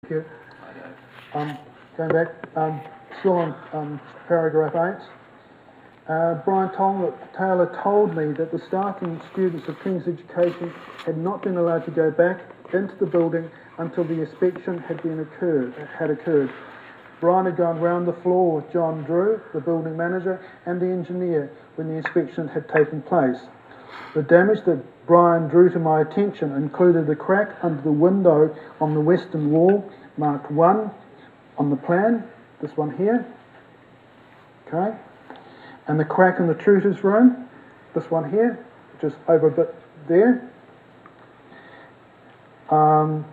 Thank you. Going back, still on paragraph 8. Brian Taylor told me that the staff and students of King's Education had not been allowed to go back into the building until the inspection had occurred. Brian had gone round the floor with John Drew, the building manager, and the engineer when the inspection had taken place. The damage that Brian drew to my attention included the crack under the window on the western wall, marked 1 on the plan, this one here, okay, and the crack in the tutor's room, this one here, which is over a bit there.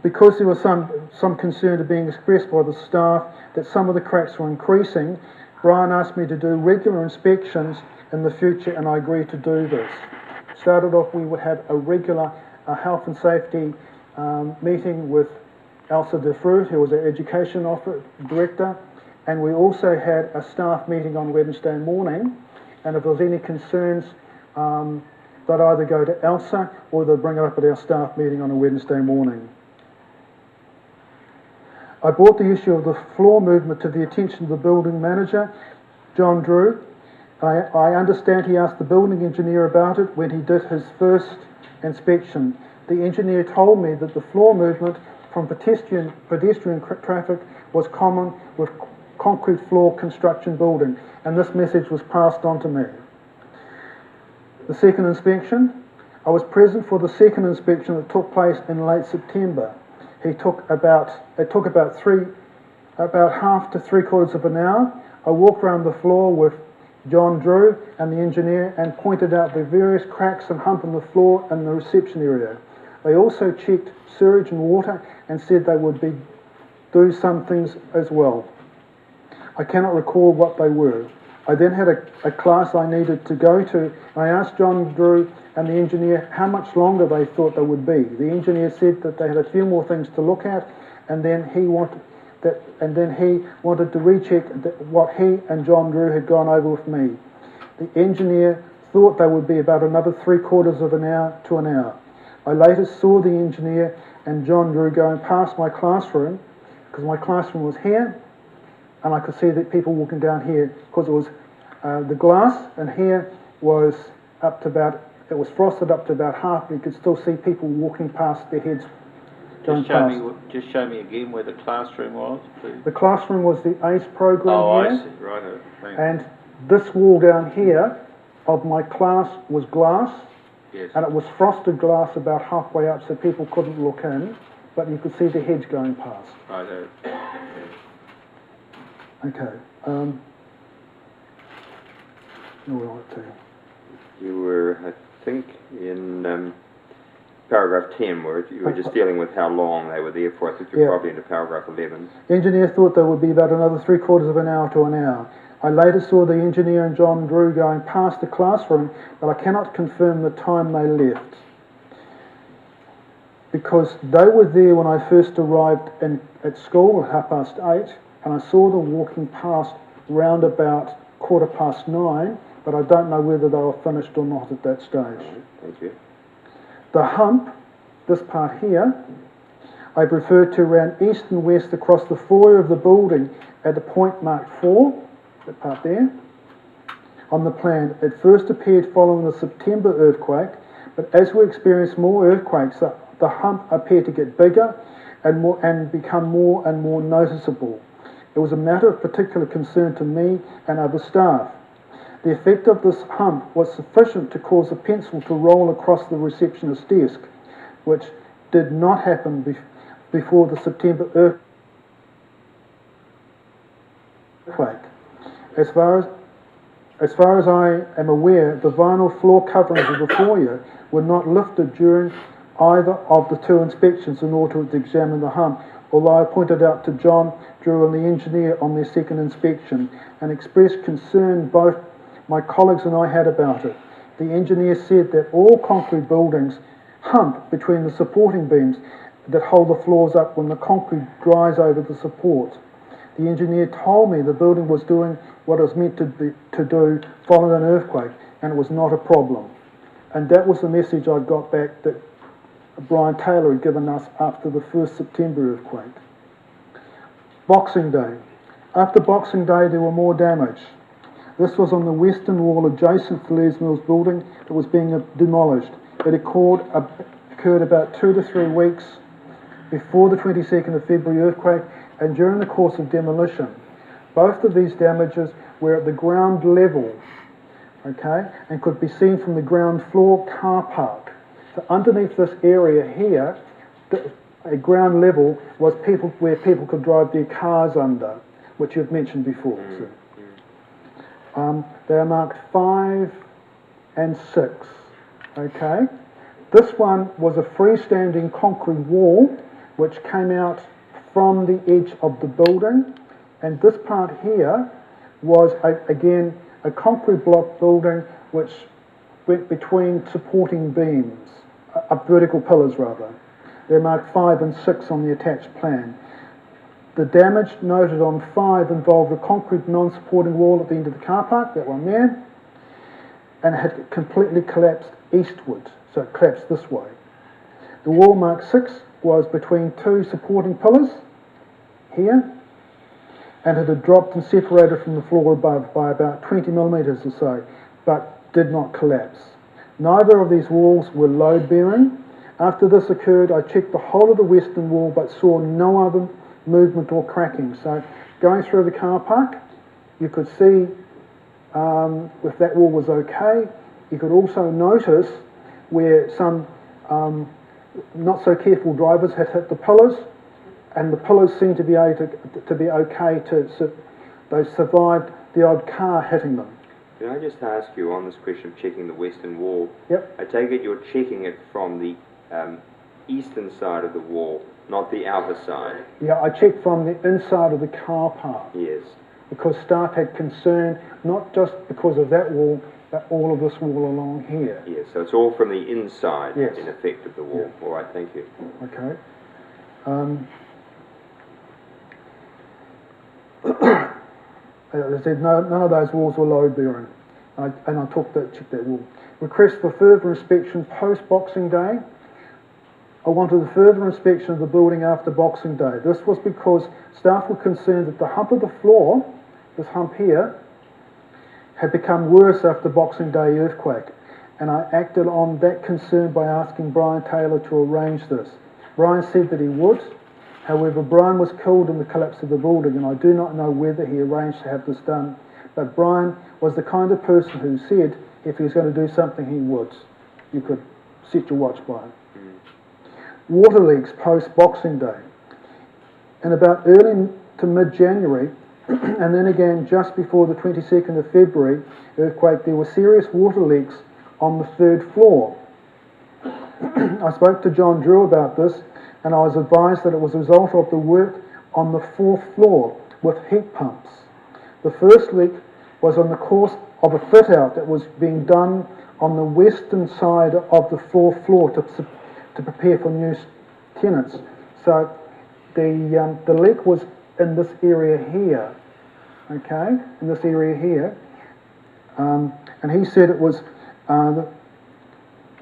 Because there was some concern to being expressed by the staff that some of the cracks were increasing, Brian asked me to do regular inspections in the future, and I agreed to do this. Started off, we would have a regular health and safety meeting with Elsa de Fruit, who was our education director, and we also had a staff meeting on Wednesday morning, and if there was any concerns, they'd either go to Elsa or they'd bring it up at our staff meeting on a Wednesday morning. I brought the issue of the floor movement to the attention of the building manager, John Drew. I understand he asked the building engineer about it when he did his first inspection. The engineer told me that the floor movement from pedestrian traffic was common with concrete floor construction building, and this message was passed on to me. The second inspection. I was present for the second inspection that took place in late September. It took about half to 3/4 of an hour. I walked around the floor with John Drew and the engineer and pointed out the various cracks and hump in the floor and the reception area. They also checked sewage and water and said they would do some things as well. I cannot recall what they were. I then had a class I needed to go to, and I asked John Drew and the engineer how much longer they thought they would be. The engineer said that they had a few more things to look at, and then he wanted to recheck what he and John Drew had gone over with me. The engineer thought they would be about another 3/4 of an hour to an hour. I later saw the engineer and John Drew going past my classroom, because my classroom was here, and I could see that people walking down here, because it was the glass, and here was it was frosted up to about half, but you could still see people walking past their heads. Just show me again where the classroom was, please. The classroom was the ACE program here. I see, right. And this wall down here of my class was glass. Yes. And it was frosted glass about halfway up, so people couldn't look in, but you could see the heads going past. Right. Okay. Where were I to? You were, I think, in paragraph 10, where you were just dealing with how long they were there for. I think you're probably into paragraph 11. The engineer thought there would be about another 3/4 of an hour to an hour. I later saw the engineer and John Drew going past the classroom, but I cannot confirm the time they left, because they were there when I first arrived at school at 8:30, and I saw them walking past round about 9:15, but I don't know whether they were finished or not at that stage. Thank you. The hump, this part here, I've referred to around east and west across the foyer of the building at the point marked 4, that part there, on the plan. It first appeared following the September earthquake, but as we experienced more earthquakes, the hump appeared to get bigger and become more and more noticeable. It was a matter of particular concern to me and other staff. The effect of this hump was sufficient to cause a pencil to roll across the receptionist's desk, which did not happen before the September earthquake. As far as I am aware, the vinyl floor coverings of the foyer were not lifted during either of the two inspections in order to examine the hump, although I pointed out to John Drew and the engineer on their second inspection and expressed concern both my colleagues and I had about it. The engineer said that all concrete buildings hump between the supporting beams that hold the floors up when the concrete dries over the support. The engineer told me the building was doing what it was meant to do following an earthquake, and it was not a problem. And that was the message I got back that Brian Taylor had given us after the first September earthquake. Boxing Day. After Boxing Day, there were more damage. This was on the western wall adjacent to Les Mills building that was being demolished. It occurred about 2 to 3 weeks before the 22nd of February earthquake and during the course of demolition. Both of these damages were at the ground level, okay, and could be seen from the ground floor car park. So underneath this area here, a ground level was where people could drive their cars under, which you've mentioned before. So. They are marked 5 and 6, okay. This one was a freestanding concrete wall which came out from the edge of the building, and this part here was again a concrete block building which went between supporting beams, vertical pillars rather. They're marked 5 and 6 on the attached plan. The damage noted on 5 involved a concrete non-supporting wall at the end of the car park, that one there, and it had completely collapsed eastward, so it collapsed this way. The wall marked 6 was between 2 supporting pillars here, and it had dropped and separated from the floor above by about 20 millimetres or so, but did not collapse. Neither of these walls were load-bearing. After this occurred, I checked the whole of the western wall but saw no other movement or cracking. So going through the car park, you could see if that wall was okay. You could also notice where some not so careful drivers had hit the pillars, and the pillars seemed to be okay they survived the odd car hitting them. Can I just ask you on this question of checking the western wall? Yep. I take it you're checking it from the eastern side of the wall, not the outer side. Yeah, I checked from the inside of the car park. Yes. Because staff had concern, not just because of that wall, but all of this wall along here. Yes, so it's all from the inside, yes, in effect, of the wall. Yeah. All right, thank you. Okay. As I said, none of those walls were load-bearing, and I checked that wall. Request for further inspection post-Boxing Day. I wanted a further inspection of the building after Boxing Day. This was because staff were concerned that the hump of the floor, this hump here, had become worse after Boxing Day earthquake, and I acted on that concern by asking Brian Taylor to arrange this. Brian said that he would. However, Brian was killed in the collapse of the building, and I do not know whether he arranged to have this done. But Brian was the kind of person who said if he was going to do something, he would. You could set your watch by it. Water leaks post-Boxing Day. In about early to mid-January, and then again just before the 22nd of February earthquake, there were serious water leaks on the 3rd floor. I spoke to John Drew about this, and I was advised that it was a result of the work on the 4th floor with heat pumps. The first leak was on the course of a fit-out that was being done on the western side of the 4th floor to prepare for new tenants. So the leak was in this area here, okay, in this area here, and he said it was on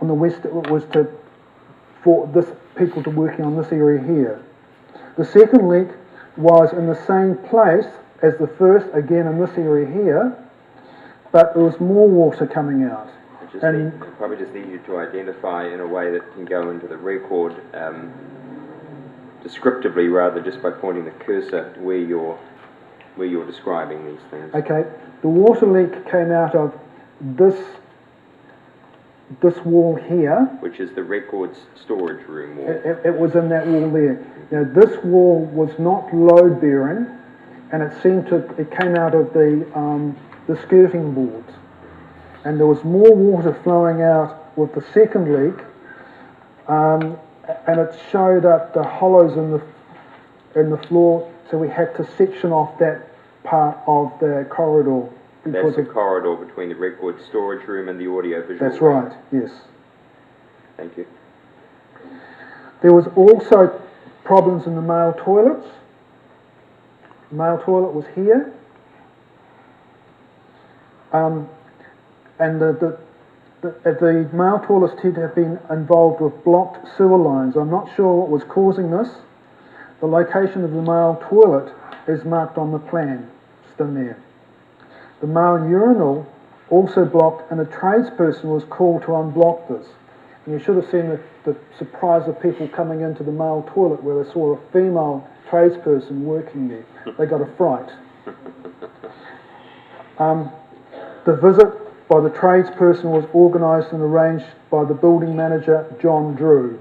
the west. It was for this people to working on this area here. The second leak was in the same place as the first, again in this area here, but there was more water coming out. Probably just need you to identify in a way that can go into the record descriptively rather just by pointing the cursor to where you're describing these things. Okay, the water leak came out of this wall here. Which is the records storage room wall. It was in that wall there. Now this wall was not load bearing, and it came out of the skirting boards. And there was more water flowing out with the second leak, and it showed up the hollows in the floor, so we had to section off that part of the corridor. That's the corridor between the record storage room and the audio visual That's room. right, yes. Thank you. There was also problems in the male toilets. The male toilet was here. And the male toilets tend to have been involved with blocked sewer lines. I'm not sure what was causing this. The location of the male toilet is marked on the plan, still there. The male urinal also blocked, and a tradesperson was called to unblock this. And you should have seen the surprise of people coming into the male toilet where they saw a female tradesperson working there. They got a fright. The visit by the tradesperson was organised and arranged by the building manager, John Drew.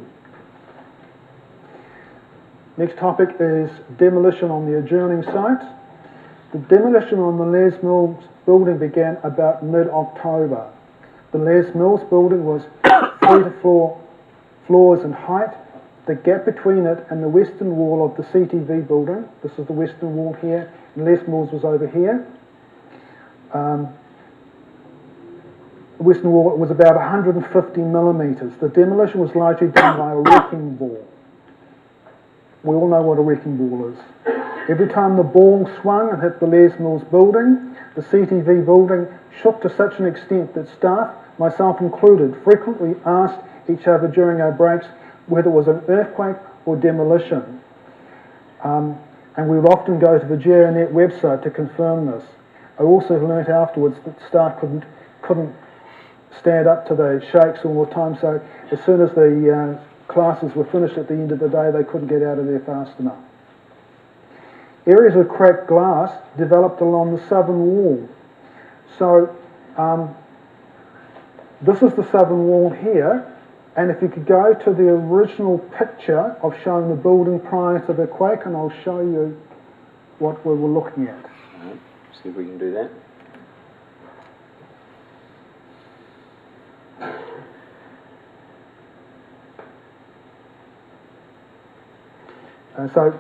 Next topic is demolition on the adjoining site. The demolition on the Les Mills building began about mid-October. The Les Mills building was 3 to 4 floors in height. The gap between it and the western wall of the CTV building, this is the western wall here, and Les Mills was over here. The western wall was about 150 millimetres. The demolition was largely done by a wrecking ball. We all know what a wrecking ball is. Every time the ball swung and hit the Les Mills building, the CTV building shook to such an extent that staff, myself included, frequently asked each other during our breaks whether it was an earthquake or demolition. And we would often go to the GeoNet website to confirm this. I also learnt afterwards that staff couldn't stand up to the shakes all the time, so as soon as the classes were finished at the end of the day, they couldn't get out of there fast enough. Areas of cracked glass developed along the southern wall. So this is the southern wall here, and if you could go to the original picture of showing the building prior to the quake, and I'll show you what we were looking at. Right. See if we can do that. So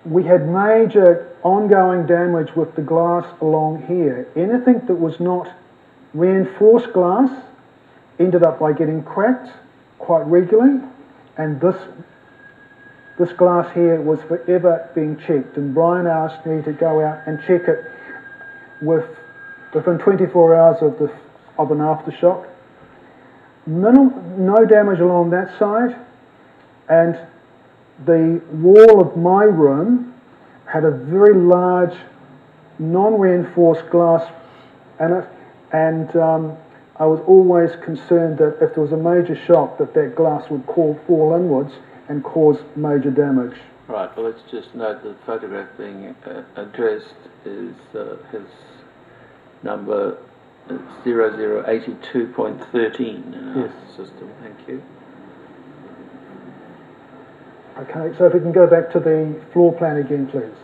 we had major ongoing damage with the glass along here. Anything that was not reinforced glass ended up by getting cracked quite regularly, and this glass here was forever being checked, and Brian asked me to go out and check it within 24 hours of an aftershock. No damage along that side, and the wall of my room had a very large non-reinforced glass in it, and I was always concerned that if there was a major shock that glass would fall inwards and cause major damage. Right, well let's just note the photograph being addressed is his number 0082.13 in our system. Thank you. Okay, so if we can go back to the floor plan again, please.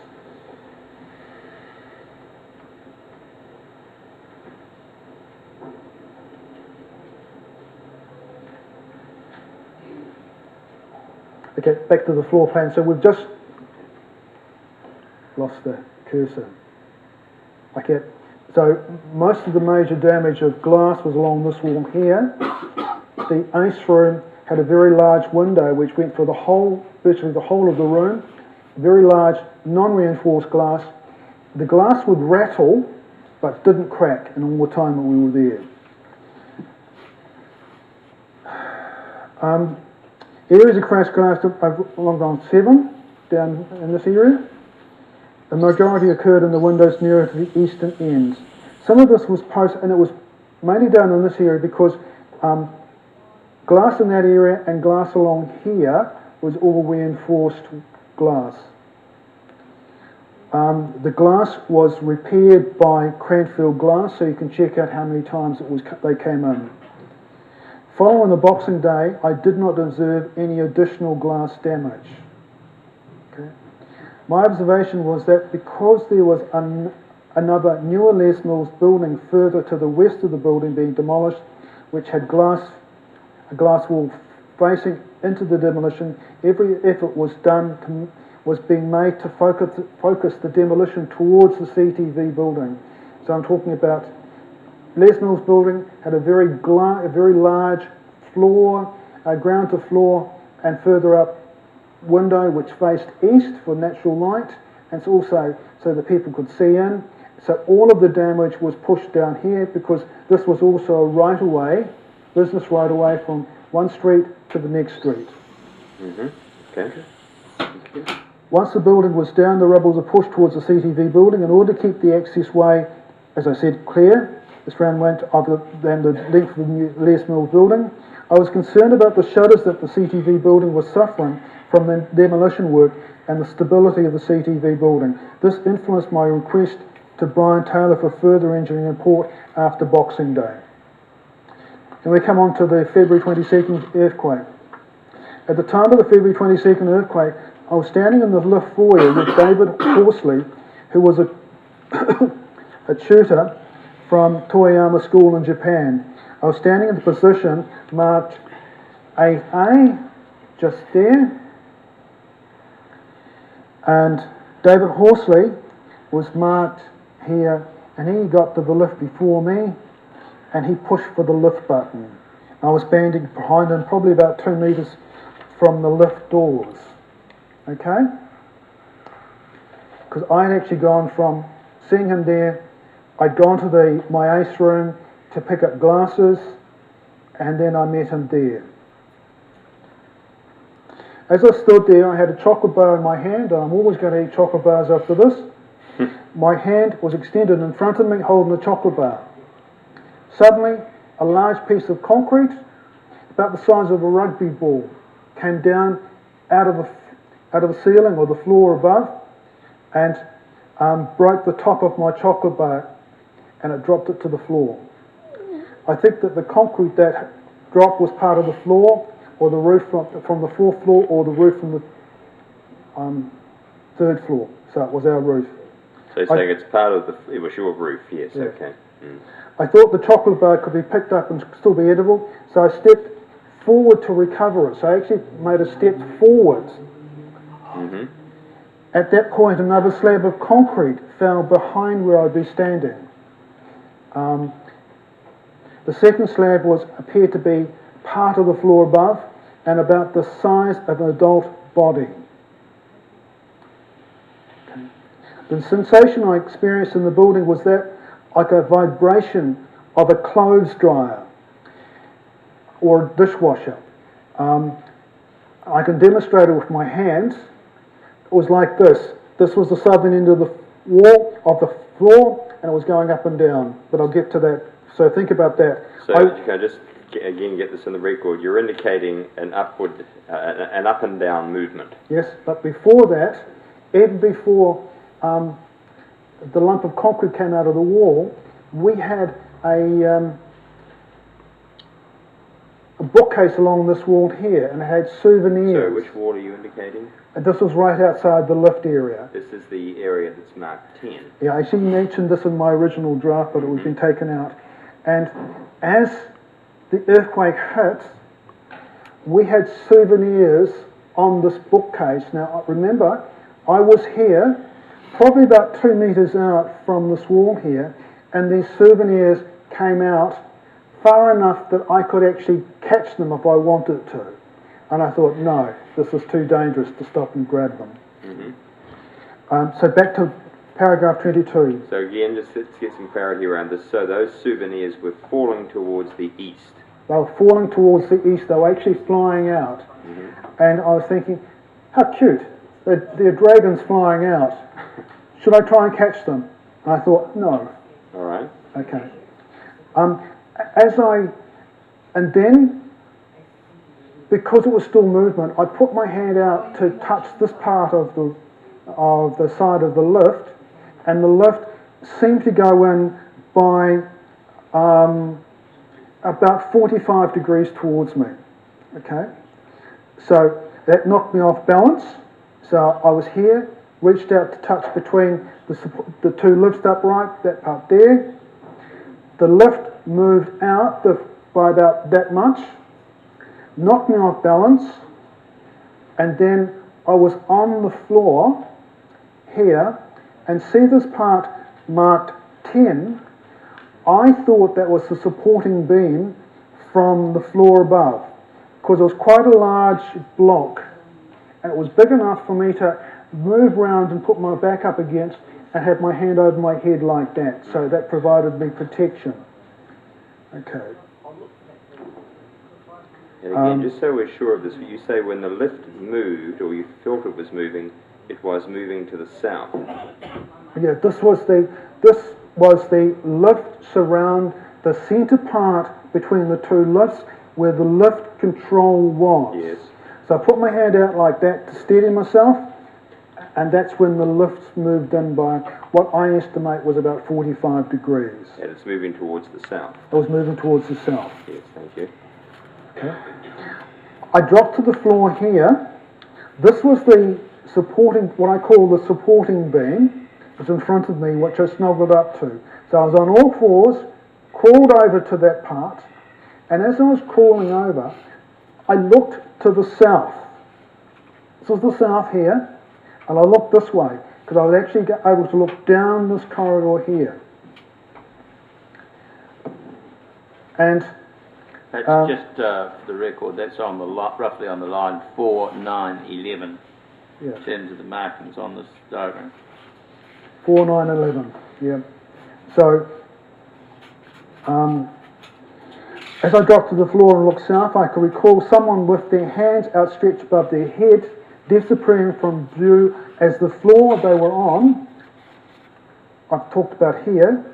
Okay, back to the floor plan. So we've just lost the cursor. Okay, so most of the major damage of glass was along this wall here. The ace room had a very large window which went for virtually the whole of the room. Very large, non-reinforced glass. The glass would rattle, but didn't crack in all the time that we were there. Areas of crashed glass along around 7 down in this area. The majority occurred in the windows nearer to the eastern ends. Some of this was and it was mainly done in this area because glass in that area and glass along here was all reinforced glass. The glass was repaired by Cranfield Glass, so you can check out how many times they came in. Following the Boxing Day, I did not observe any additional glass damage. Okay. My observation was that because there was another newer Les Mills building further to the west of the building being demolished, which had a glass wall facing into the demolition, every effort was being made to focus the demolition towards the CTV building. So I'm talking about Les Mills building had a very large floor, ground to floor, and further up window which faced east for natural light, and also so that people could see in. So all of the damage was pushed down here because this was also a right-of-way, business right-of-way from one street to the next street. Mm-hmm. Okay. Thank you. Once the building was down, the rebels were pushed towards the CTV building in order to keep the access way, as I said, clear. This round went than the length of the new Les Mills building. I was concerned about the shudders that the CTV building was suffering from the demolition work and the stability of the CTV building. This influenced my request to Brian Taylor for further engineering report after Boxing Day. And we come on to the February 22nd earthquake. At the time of the February 22nd earthquake, I was standing in the lift foyer with David Horsley, who was a tutor from Toyama School in Japan. I was standing in the position marked AA, just there, and David Horsley was marked here, and he got to the lift before me, and he pushed for the lift button. I was standing behind him, probably about 2 metres from the lift doors, okay? Because I had actually gone from seeing him there, I'd gone to my ACE room to pick up glasses, and then I met him there. As I stood there, I had a chocolate bar in my hand, and I'm always going to eat chocolate bars after this. My hand was extended in front of me, holding the chocolate bar. Suddenly, a large piece of concrete, about the size of a rugby ball, came down out of the ceiling or the floor above, and broke the top of my chocolate bar, and it dropped it to the floor. I think that the concrete that dropped was part of the floor, or the roof from the fourth floor, or the roof from the third floor. So it was our roof. So you're saying it's part of it was your roof, yes, yeah. Okay. Mm. I thought the chocolate bar could be picked up and still be edible, so I stepped forward to recover it. So I actually made a step forward. Mm-hmm. At that point, another slab of concrete fell behind where I'd be standing. The second slab appeared to be part of the floor above and about the size of an adult body. Okay. The sensation I experienced in the building was that like a vibration of a clothes dryer or a dishwasher. I can demonstrate it with my hands. It was like this. This was the southern end of the wall of the floor, and it was going up and down. But I'll get to that. So think about that. So can I just again get this in the record? You're indicating an upward, an up and down movement. Yes, but before that, even before the lump of concrete came out of the wall, we had a bookcase along this wall here, and it had souvenirs. So which wall are you indicating? And this was right outside the lift area. This is the area that's marked 10. Yeah, I actually mentioned this in my original draft, but it was been taken out. And as the earthquake hit, we had souvenirs on this bookcase. Now, remember, I was here, probably about 2 metres out from this wall here, and these souvenirs came out far enough that I could actually catch them if I wanted to. And I thought, no, this is too dangerous to stop and grab them. Mm-hmm. So back to paragraph 22. So again, just let's get some clarity around this. So those souvenirs were falling towards the east. They were falling towards the east. They were actually flying out. Mm-hmm. And I was thinking, how cute. They're dragons flying out. Should I try and catch them? And I thought, no. All right. Okay. And then, because it was still movement, I put my hand out to touch this part of the side of the lift, and the lift seemed to go in by about 45 degrees towards me. Okay? So that knocked me off balance. So I was here, reached out to touch between the two lifts upright, that part there. The lift moved out by about that much, knocked me off balance, and then I was on the floor here, and see this part marked 10. I thought that was the supporting beam from the floor above, because it was quite a large block, and it was big enough for me to move around and put my back up against and have my hand over my head like that, so that provided me protection. Okay. And again, just so we're sure of this, you say when the lift moved, or you felt it was moving, it was moving to the south. Yeah, this was the lift surround, the centre part between the two lifts where the lift control was. Yes. So I put my hand out like that to steady myself, and that's when the lifts moved in by what I estimate was about 45 degrees. And it's moving towards the south. I was moving towards the south. Yes, thank you. Okay. I dropped to the floor here. This was the supporting, what I call the supporting beam. It was in front of me, which I snuggled up to. So I was on all fours, crawled over to that part, and as I was crawling over, I looked to the south. This was the south here, and I looked this way, because I was actually able to look down this corridor here. And That's just for the record, that's on the roughly on the line 4, 9, 11 yeah, in terms of the markings on this diagram. 4, 9, 11, yeah. So, as I dropped to the floor and looked south, I could recall someone with their hands outstretched above their head, disappearing from view as the floor they were on, I've talked about here,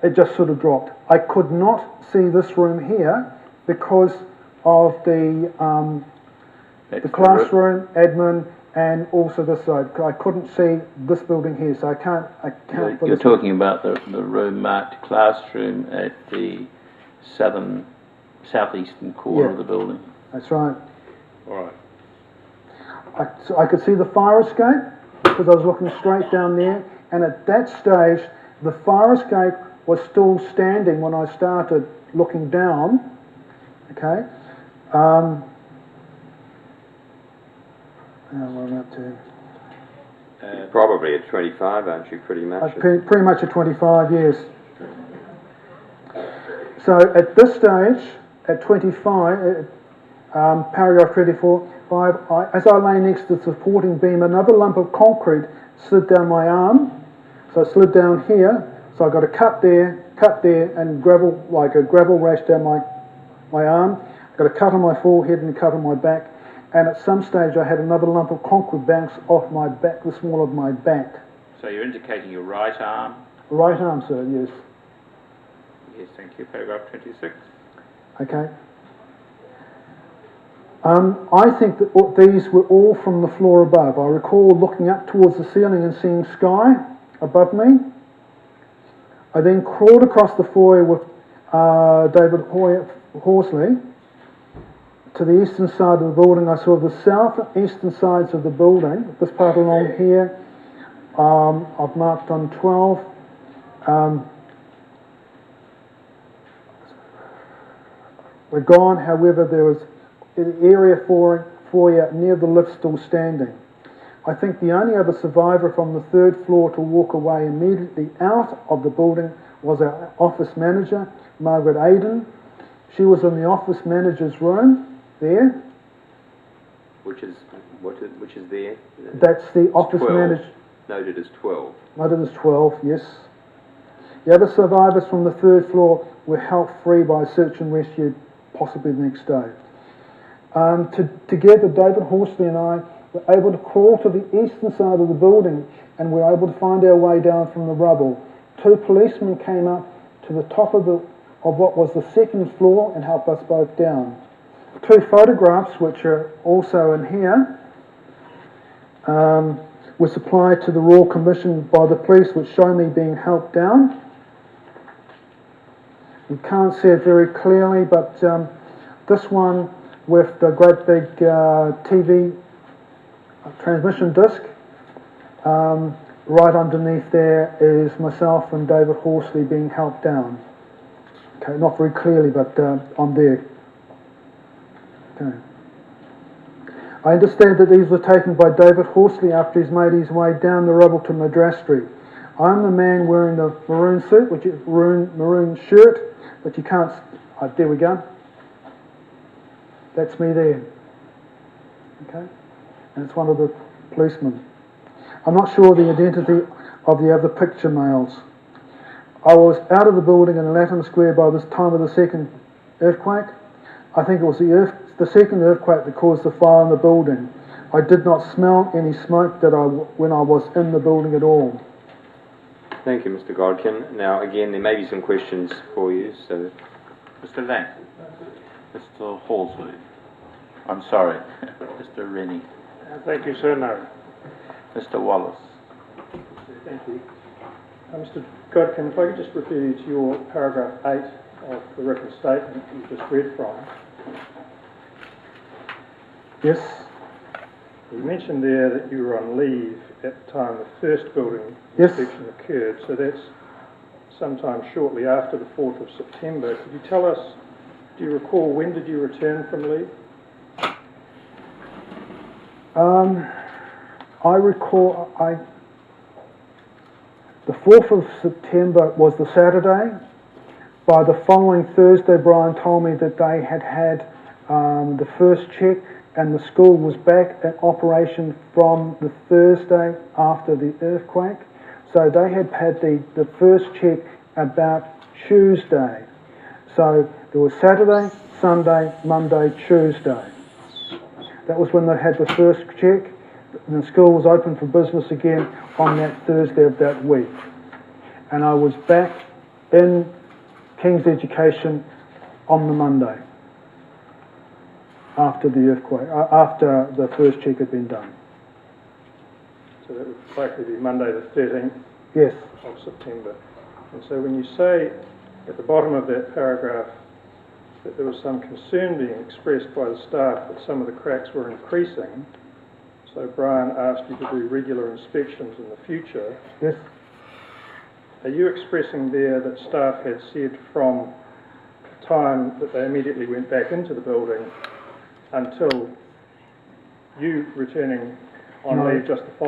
it just sort of dropped. I could not see this room here because of the classroom, admin, and also this side. I couldn't see this building here, so I can't account for You're this. talking about the room marked classroom at the southeastern corner of the building. That's right. All right. So I could see the fire escape because I was looking straight down there, and at that stage the fire escape was still standing when I started looking down. Okay. What am I up to? Probably at 25, aren't you, pretty much? Pretty much at 25 years. So at this stage, at 25, paragraph 24, as I lay next to the supporting beam, another lump of concrete slid down my arm. So it slid down here, so I got a cut there, and gravel, like a gravel rash down my arm. I got a cut on my forehead and a cut on my back. And at some stage I had another lump of concrete bounce off my back, the small of my back. So you're indicating your right arm? Right arm, sir, yes. Yes, thank you. Paragraph 26. Okay. I think that these were all from the floor above. I recall looking up towards the ceiling and seeing sky above me. I then crawled across the foyer with David Horsley to the eastern side of the building. I saw the south and eastern sides of the building. This part along here, I've marked on 12. We're gone, however, there was an area foyer near the lift still standing. I think the only other survivor from the third floor to walk away immediately out of the building was our office manager, Margaret Aiden. She was in the office manager's room there. Which is there? That's the office 12. manager. Noted as 12. Noted as 12, yes. The other survivors from the third floor were helped free by search and rescue, possibly the next day. Together, David Horsley and I were able to crawl to the eastern side of the building, and we were able to find our way down from the rubble. 2 policemen came up to the top of what was the second floor and helped us both down. 2 photographs, which are also in here, were supplied to the Royal Commission by the police, which show me being helped down. You can't see it very clearly, but this one with the great big TV transmission disc, right underneath there is myself and David Horsley being helped down. Okay, not very clearly, but I'm there. Okay. I understand that these were taken by David Horsley after he's made his way down the rubble to Madras Street. I'm the man wearing the maroon suit, which is maroon shirt, but you can't. There we go. That's me there. Okay, and it's one of the policemen. I'm not sure the identity of the other picture males. I was out of the building in Latham Square by this time of the second earthquake. I think it was the the second earthquake that caused the fire in the building. I did not smell any smoke when I was in the building at all. Thank you, Mr. Godkin. Now, again, there may be some questions for you, so... Mr. Lang. Mr. Halsey. I'm sorry, Mr. Rennie. Thank you, sir. No. Mr. Wallace. Thank you. Mr. Godkin, if I could just refer you to your paragraph 8 of the written statement you just read from. Yes? You mentioned there that you were on leave at the time the first building Yes. inspection occurred, so that's sometime shortly after the 4th of September. Could you tell us, do you recall when did you return from leave? I recall, the 4th of September was the Saturday. By the following Thursday, Brian told me that they had the first check and the school was back in operation from the Thursday after the earthquake. So they had the first check about Tuesday. So there was Saturday, Sunday, Monday, Tuesday. That was when they had the first check. And the school was open for business again on that Thursday of that week. And I was back in King's Education on the Monday after the earthquake, after the first check had been done. So that would likely be Monday the 13th Yes. of September. And so when you say at the bottom of that paragraph that there was some concern being expressed by the staff that some of the cracks were increasing, so Brian asked you to do regular inspections in the future. Yes. Are you expressing there that staff had said from the time that they immediately went back into the building until you returning on No. leave just the following